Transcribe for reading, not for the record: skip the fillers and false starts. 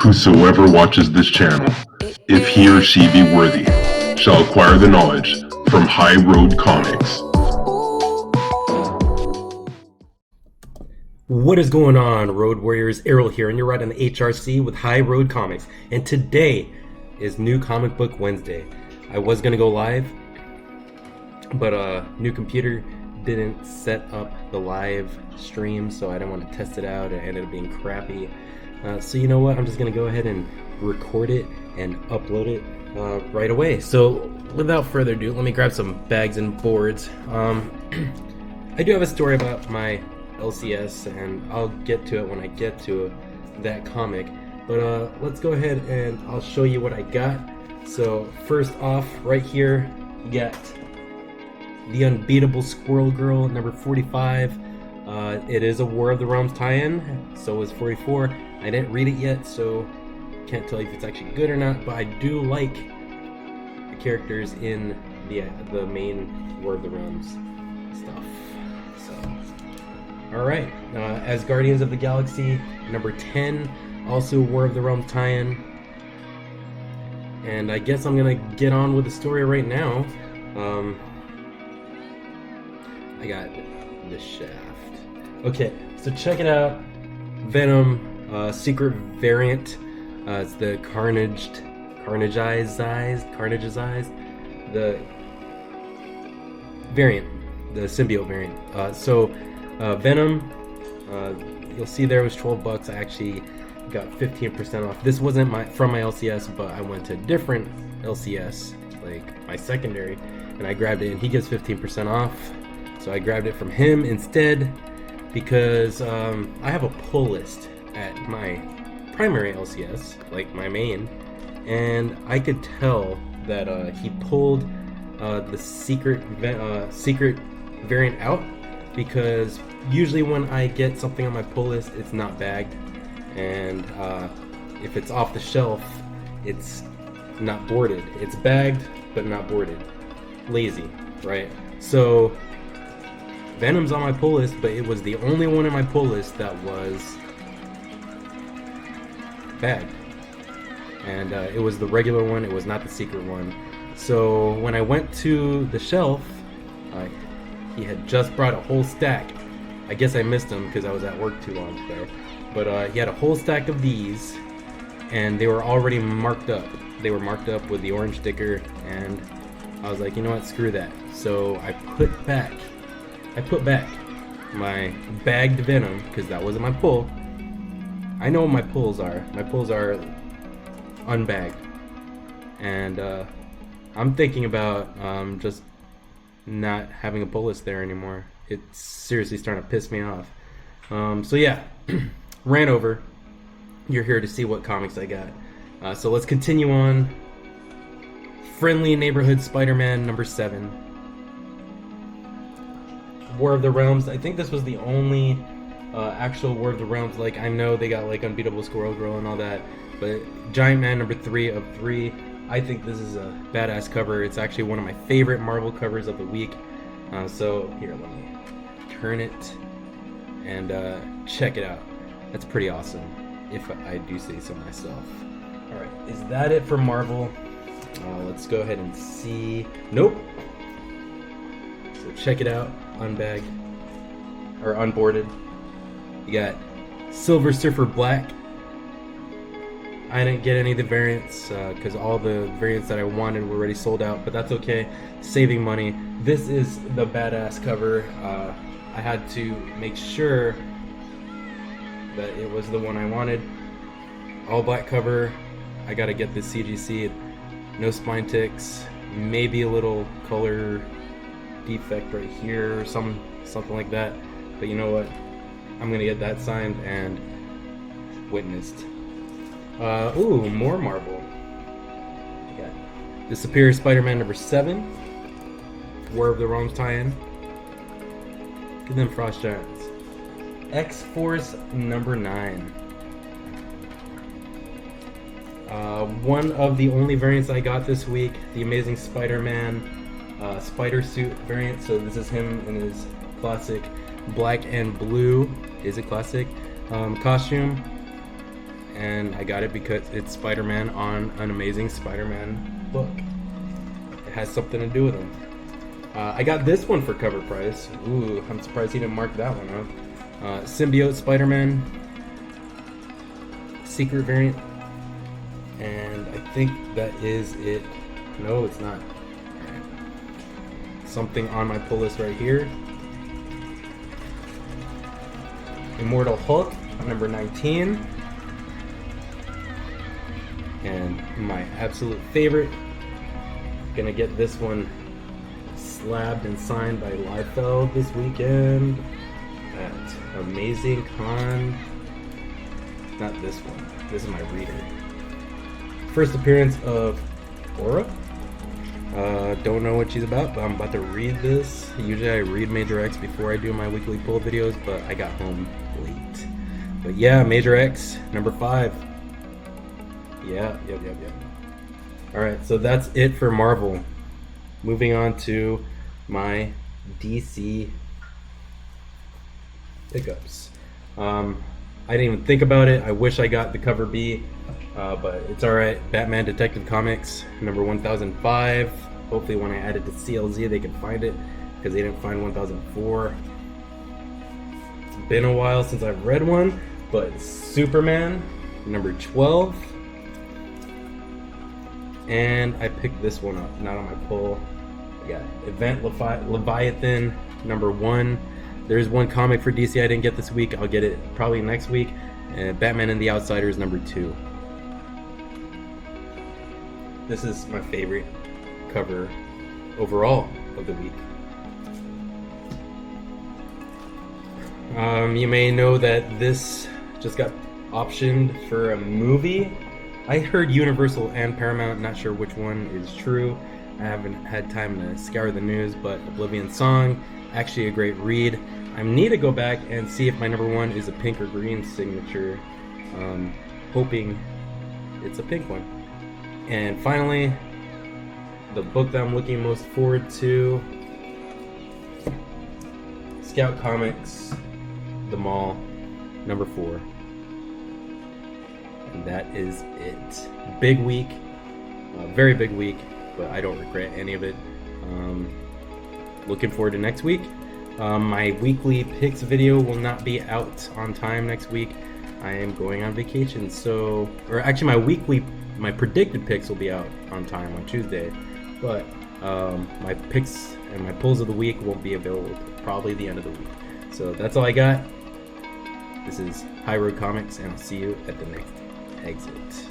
Whosoever watches this channel, if he or she be worthy, shall acquire the knowledge from High Road Comics. What is going on, Road Warriors? Errol here, and you're right on the HRC with High Road Comics. And today is New Comic Book Wednesday. I was gonna go live, but new computer didn't set up the live stream, so I didn't want to test it out. It ended up being crappy. So you know what? I'm just gonna go ahead and record it and upload it right away. So without further ado, let me grab some bags and boards. I do have a story about my LCS, and I'll get to it when I get to that comic, but let's go ahead and I'll show you what I got. So first off, right here you got The Unbeatable Squirrel Girl number 45. It is a War of the Realms tie-in, so is 44. I didn't read it yet, so can't tell you if it's actually good or not, but I do like the characters in the main War of the Realms stuff. Alright, as Guardians of the Galaxy, number 10, also War of the Realms tie-in. And I guess I'm gonna get on with the story right now. I got the Shaft. Okay, so check it out. Venom, secret variant. It's the Carnageized, the variant, the symbiote variant. Venom, you'll see there was $12. I actually got 15% off. This wasn't from my LCS, but I went to a different LCS, like my secondary, and I grabbed it, and he gives 15% off. So I grabbed it from him instead because I have a pull list at my primary LCS, like my main, and I could tell that he pulled the secret variant out, because usually when I get something on my pull list, it's not bagged, and if it's off the shelf, it's not boarded. It's bagged but not boarded. Lazy, right? So Venom's on my pull list, but it was the only one in my pull list that was bagged, and it was the regular one. It was not the secret one. So when I went to the shelf, he had just brought a whole stack. I guess I missed him because I was at work too long today. But he had a whole stack of these, and they were already marked up. They were marked up with the orange sticker, and I was like, you know what, screw that. So I put back my bagged Venom, because that wasn't my pull. I know what my pulls are. My pulls are unbagged. And I'm thinking about just not having a pull list there anymore. It's seriously starting to piss me off. So yeah, ran over. You're here to see what comics I got. So let's continue on. Friendly Neighborhood Spider-Man number 7. War of the Realms. I think this was the only actual War of the Realms. Like, I know they got like Unbeatable Squirrel Girl and all that, but Giant Man number 3 of 3. I think this is a badass cover. It's actually one of my favorite Marvel covers of the week. So here, let me turn it and check it out. That's pretty awesome, if I do say so myself. Alright, is that it for Marvel? Let's go ahead and see. Nope. So check it out. Unbagged or unboarded. You got Silver Surfer Black. I didn't get any of the variants because all the variants that I wanted were already sold out, but that's okay. Saving money. This is the badass cover. I had to make sure that it was the one I wanted. All black cover. I gotta get this CGC. No spine ticks. Maybe a little color defect right here or something like that, but you know what, I'm gonna get that signed and witnessed. Ooh, more Marvel. Yeah, The Superior Spider-Man number 7, War of the Realms tie-in. Look at them Frost Giants. X-Force number 9. One of the only variants I got this week, the Amazing Spider-Man spider suit variant. So this is him in his classic black and blue, is it classic, costume, and I got it because it's Spider-Man on an Amazing Spider-Man book. It has something to do with him. I got this one for cover price. Ooh, I'm surprised he didn't mark that one up. Symbiote Spider-Man secret variant, and I think that is it. No, it's not. Something on my pull list right here. Immortal Hulk, number 19. And my absolute favorite, gonna get this one slabbed and signed by Liefeld this weekend at Amazing Con. Not this one, this is my reader. First appearance of Aura. Don't know what she's about, but I'm about to read this. Usually I read Major X before I do my weekly pull videos, but I got home late. But yeah, Major X, number 5. Yep. Alright, so that's it for Marvel. Moving on to my DC pickups. I didn't even think about it. I wish I got the cover B, but it's alright. Batman Detective Comics, number 1005. Hopefully when I add it to CLZ they can find it, because they didn't find 1004. It's been a while since I've read one, but Superman, number 12. And I picked this one up, not on my pull. I got Event Leviathan, number 1. There's one comic for DC I didn't get this week. I'll get it probably next week. And Batman and the Outsiders, number 2. This is my favorite cover overall of the week. You may know that this just got optioned for a movie. I heard Universal and Paramount, not sure which one is true. I haven't had time to scour the news, but Oblivion Song, actually a great read. I need to go back and see if my number 1 is a pink or green signature. Hoping it's a pink one. And finally, the book that I'm looking most forward to, Scout Comics, The Mall, number 4. And that is it. Big week, very big week, but I don't regret any of it. Looking forward to next week. My weekly picks video will not be out on time next week. I am going on vacation, so, or actually my predicted picks will be out on time on Tuesday, but my picks and my pulls of the week won't be available probably the end of the week. So that's all I got. This is High Road Comics, and I'll see you at the next exit.